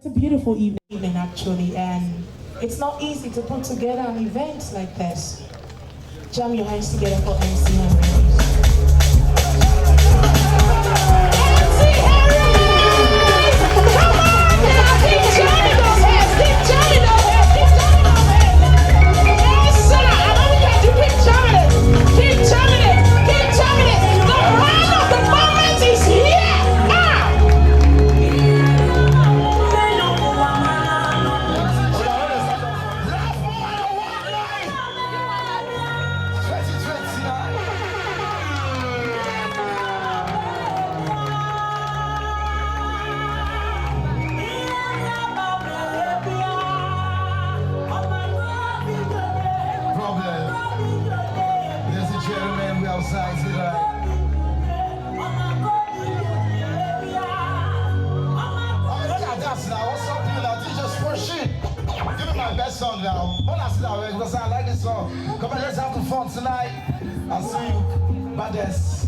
It's a beautiful evening actually, and it's not easy to put together an event like this. Jam your hands together for MC Henry. Song now. Because I like this song. Come on, let's have some fun tonight. I'll see you. Baddest.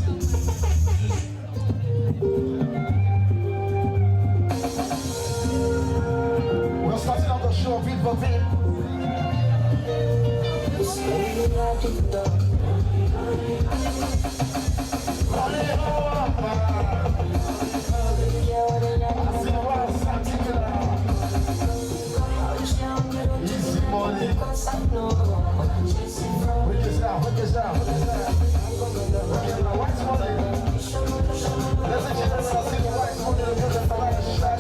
We're starting off the show beat for beat. Easy money. Break this down, break this down, break this down. Okay, now white money. Let's see the white money. The music for like a shot.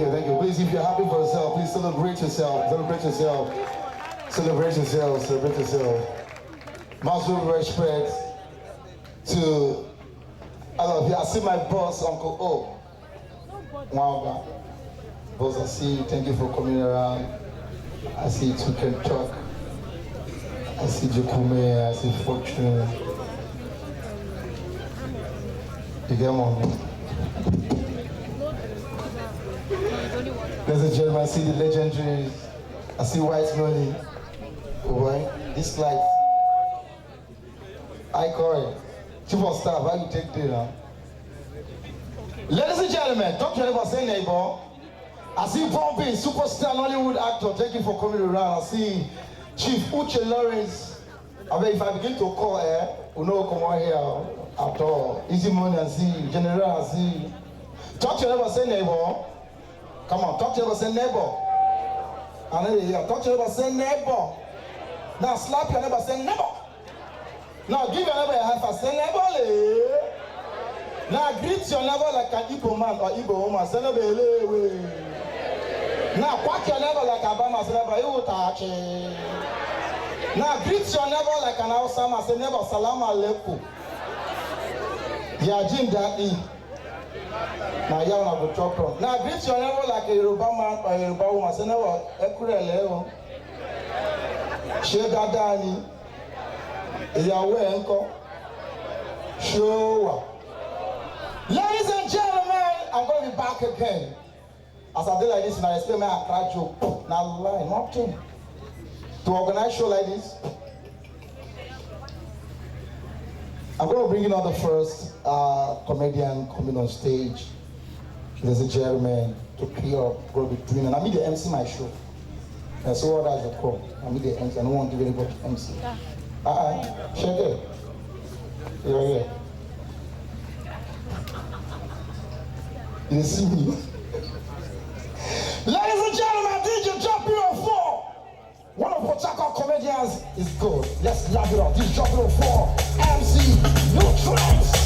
Thank you. Please, if you're happy for yourself, please celebrate yourself. Celebrate yourself. Celebrate yourself. Celebrate yourself. Much respect to all of you. I see my boss, Uncle O. Wow, boss, I see you. Thank you for coming around. I see Tuken Chuck. I see Jakume. I see Fortune. You get one. Ladies and gentlemen, I see the legendaries. I see white money. Alright, this life. I call it. Chief of staff, how you take this now? Ladies and gentlemen, don't you ever say neighbor. I see Bumpy, superstar Hollywood actor. Thank you for coming around. I see Chief Uche Lawrence. I mean, if I begin to call we know come on here at all. Easy money, I see. General, I see. Don't you ever say neighbor. Come on, talk to your neighbor, say neighbor. I know you hear. Talk to your neighbor, say neighbor. Now slap your neighbor, say neighbor. Now give your neighbor a high five, say neighbor. Now greet your neighbor like an Igbo man or Igbo woman, say neighbor. Now quack your neighbor like a Bama, say neighbor, you touch. Now greet your neighbor like an Hausa man, say neighbor, salam alaikum. Yeah, Jim Daddy. Now you have to talk from. Now greet your neighbor like a Yoruba man or a Yoruba woman. Say never ekurele. She dadani. Iyawe enko. Showa. Ladies and gentlemen, I'm going to be back again. As I do like this, and I explain my crack joke. Now lie, nothing. To organize show like this, I'm going to bring in on the first comedian coming on stage. There's a gentleman to clear up, going to be doing, and I mean the MC my show. And so what does the call? I mean the MC, I don't want to give anybody MC. Check it. You're here. You see me? Ladies and gentlemen, DJ Drop It on 4. One of Port Harcourt comedians is good. Let's love it up. DJ Drop It on 4. MC, new trends.